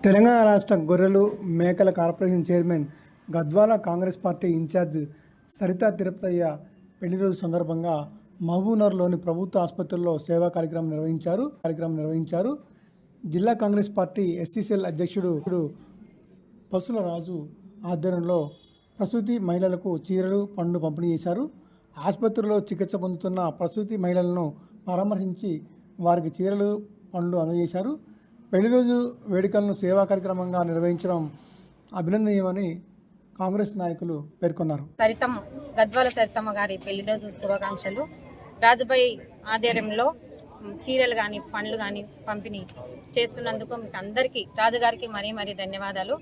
తెలంగాణ రాష్ట్ర గొర్రెలు మేకల corporation chairman Gadwal Congress party incharge Saritha Tirupathaiah పెళ్లి రోజు సందర్భంగా మహబూబ్నగర్లోని ప్రభుత్వ ఆసుపత్రిలో సేవా కార్యక్రమం నిర్వహించారు. జిల్లా కాంగ్రెస్ పార్టీ ఎస్సీ సెల్ అధ్యక్షుడు పసుల రాజు ఆధ్వర్యంలో ప్రసూతి మహిళలకు చీరలు పండ్లు పంపిణీ చేశారు. ఆసుపత్రిలో చికిత్స పొందుతున్న ప్రసూతి మహిళలను పరామర్శించి వారికి చీరలు పండ్లు అందజేశారు. పెళ్లి రోజు వేడుకలను సేవా కార్యక్రమంగా నిర్వహించడం అభినందనీయమని కాంగ్రెస్ నాయకులు పేర్కొన్నారు. గద్వాల సరితమ్మ గారి పెళ్లి రోజు శుభాకాంక్షలు. రాజుబాయి ఆధ్వర్యంలో చీరలు కానీ పండ్లు కానీ పంపిణీ చేస్తున్నందుకు మీకు అందరికీ రాజుగారికి మరీ ధన్యవాదాలు.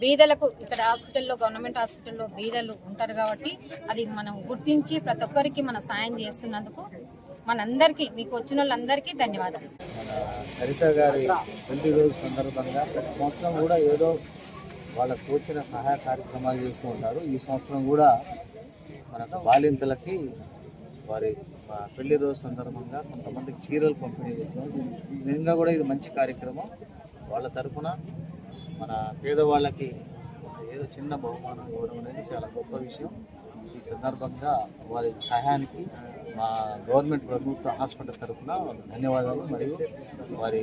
బీదలకు ఇక్కడ హాస్పిటల్లో గవర్నమెంట్ హాస్పిటల్లో బీదలు ఉంటారు కాబట్టి అది మనం గుర్తించి ప్రతి ఒక్కరికి మనం సాయం చేస్తున్నందుకు మనందరికీ మీకు వచ్చిన వాళ్ళందరికీ ధన్యవాదాలు. సరిత గారి పెళ్లి రోజు సందర్భంగా ప్రతి సంవత్సరం కూడా ఏదో వాళ్ళకు తోచిన సహాయ కార్యక్రమాలు చేస్తూ ఉంటారు. ఈ సంవత్సరం కూడా మనకు బాలింతలకి వారి పెళ్లి రోజు సందర్భంగా కొంతమందికి చీరలు పంపిణీ చేస్తున్నారు. నిజంగా కూడా ఇది మంచి కార్యక్రమం. వాళ్ళ తరఫున మన పేదవాళ్ళకి ఏదో చిన్న బహుమానం ఇవ్వడం అనేది చాలా గొప్ప విషయం. ఈ సందర్భంగా వారి సహాయానికి మా గవర్నమెంట్ ప్రభుత్వ హాస్పిటల్ తరఫున ధన్యవాదాలు మరియు వారి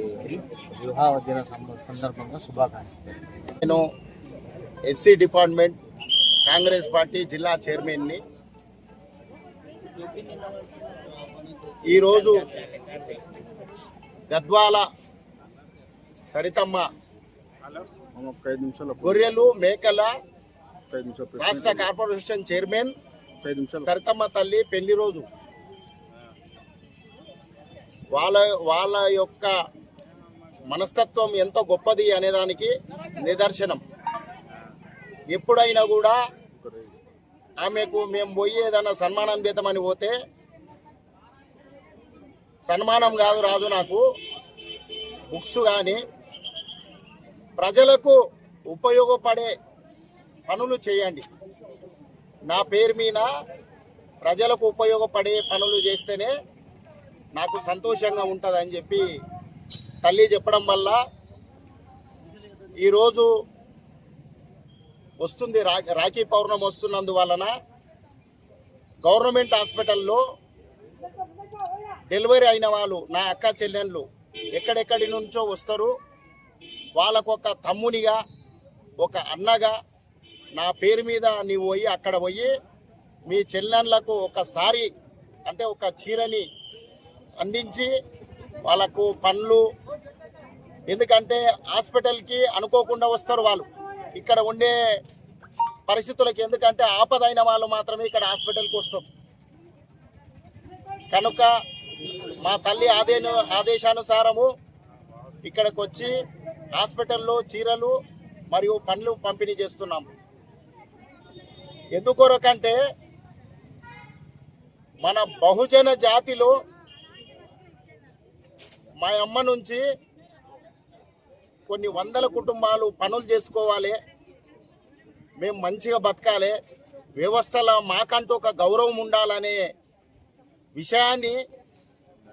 వివాహ దిన సందర్భంగా శుభాకాంక్షలు. నేను ఎస్సీ డిపార్ట్మెంట్ కాంగ్రెస్ పార్టీ జిల్లా చైర్మన్ని. ఈరోజు గద్వాల సరితమ్మ గొర్రెలు మేకల రాష్ట్ర కార్పొరేషన్ చైర్మన్ సరితమ్మ తల్లి పెళ్లి రోజు. వాళ్ళ యొక్క మనస్తత్వం ఎంతో గొప్పది అనేదానికి నిదర్శనం. ఎప్పుడైనా కూడా ఆమెకు మేము పోయి ఏదైనా సన్మానం చేద్దామని పోతే, సన్మానం కాదు రాదు నాకు బుక్స్ కానీ ప్రజలకు ఉపయోగపడే పనులు చేయండి, నా పేరు మీద ప్రజలకు ఉపయోగపడే పనులు చేస్తేనే నాకు సంతోషంగా ఉంటుందని చెప్పి తల్లి చెప్పడం వల్ల ఈరోజు వస్తుంది రాఖీ పౌర్ణమి వస్తున్నందువలన గవర్నమెంట్ హాస్పిటల్లో డెలివరీ అయిన వాళ్ళు నా అక్క చెల్లెళ్ళు ఎక్కడెక్కడి నుంచో వస్తారు. వాళ్ళకు ఒక తమ్మునిగా ఒక అన్నగా నా పేరు మీద నీవు పోయి అక్కడ పోయి మీ చెల్లెళ్ళకు ఒకసారి అంటే ఒక చీరని అందించి వాళ్ళకు పండ్లు, ఎందుకంటే హాస్పిటల్కి అనుకోకుండా వస్తారు వాళ్ళు, ఇక్కడ ఉండే పరిస్థితులకి, ఎందుకంటే ఆపదైన వాళ్ళు మాత్రమే ఇక్కడ హాస్పిటల్కి వస్తారు. కనుక మా తల్లి ఆదేశానుసారము ఇక్కడికి వచ్చి హాస్పిటల్లో చీరలు మరియు పండ్లు పంపిణీ చేస్తున్నాము. ఎందుకొరకంటే మన బహుజన జాతిలో మా అమ్మ నుంచి కొన్ని వందల కుటుంబాలు పనులు చేసుకోవాలి, మేము మంచిగా బతకాలి, వ్యవస్థలో మాకంటూ ఒక గౌరవం ఉండాలనే విషయాన్ని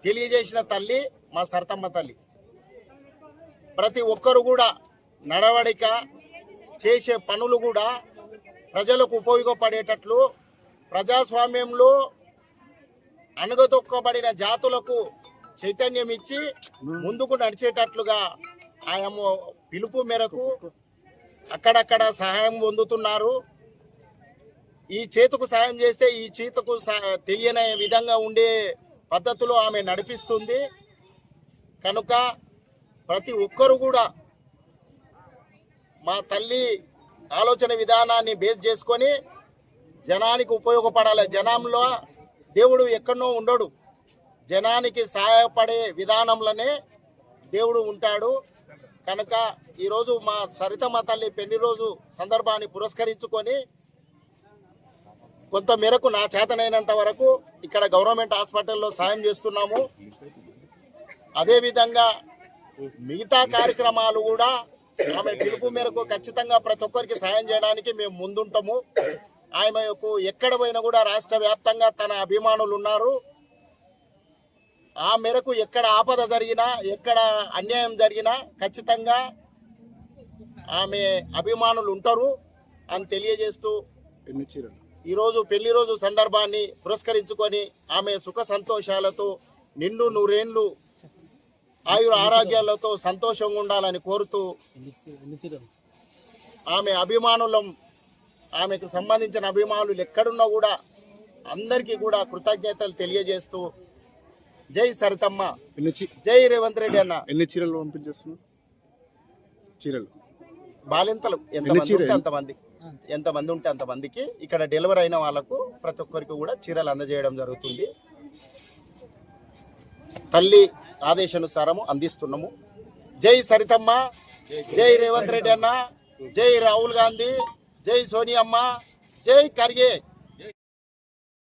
తెలియజేసిన తల్లి మా సరితమ్మ తల్లి. ప్రతి ఒక్కరు కూడా నడవడిక చేసే పనులు కూడా ప్రజలకు ఉపయోగపడేటట్లు, ప్రజాస్వామ్యంలో అణగదొక్కబడిన జాతులకు చైతన్యం ఇచ్చి ముందుకు నడిచేటట్లుగా ఆయన పిలుపు మేరకు అక్కడక్కడ సహాయం పొందుతున్నారు. ఈ చేతుకు సాయం చేస్తే ఈ చేతుకు తెలియని విధంగా ఉండే పద్ధతిలో ఆమె నడిపిస్తుంది. కనుక ప్రతి ఒక్కరు కూడా మా తల్లి ఆలోచన విధానాన్ని బేస్ చేసుకొని జనానికి ఉపయోగపడాలి. జనంలో దేవుడు ఎక్కడో ఉండడు, జనానికి సహాయపడే విధానంలోనే దేవుడు ఉంటాడు. కనుక ఈరోజు మా సరితమ్మ తల్లి పెళ్లి రోజు సందర్భాన్ని పురస్కరించుకొని కొంత మేరకు నా చేతనైనంత వరకు ఇక్కడ గవర్నమెంట్ హాస్పిటల్లో సాయం చేస్తున్నాము. అదేవిధంగా మిగతా కార్యక్రమాలు కూడా ఆమె పిలుపు మేరకు ఖచ్చితంగా ప్రతి ఒక్కరికి సాయం చేయడానికి మేము ముందుంటాము. ఆమెకు ఎక్కడ పోయినా కూడా రాష్ట్ర వ్యాప్తంగా తన అభిమానులు ఉన్నారు. ఆ మేరకు ఎక్కడ ఆపద జరిగినా, ఎక్కడ అన్యాయం జరిగినా ఖచ్చితంగా ఆమె అభిమానులు ఉంటారు అని తెలియజేస్తూ ఈరోజు పెళ్లి రోజు సందర్భాన్ని పురస్కరించుకొని ఆమె సుఖ సంతోషాలతో నిండు నూరేండ్లు ఆయుర ఆరోగ్యాలతో సంతోషంగా ఉండాలని కోరుతూ ఆమె అభిమానులం ఆమెకు సంబంధించిన అభిమానులు ఎక్కడున్నా కూడా అందరికీ కూడా కృతజ్ఞతలు తెలియజేస్తూ జై సరితమ్మ, జై రేవంత్ రెడ్డి అన్న. ఎన్ని చీరలు పంపించేస్తున్నారు? చీరలు బాలింతలు ఎంతమంది ఉంటే అంతమందికి ఇక్కడ డెలివరీ అయిన వాళ్ళకు ప్రతి ఒక్కరికి కూడా చీరలు అందజేయడం జరుగుతుంది. తల్లి ఆదేశానుసారము అందిస్తున్నాము. జై సరితమ్మ, జై రేవంత్ రెడ్డి అన్న, జై రాహుల్ గాంధీ, జై సోనియమ్మ, జై ఖర్గే.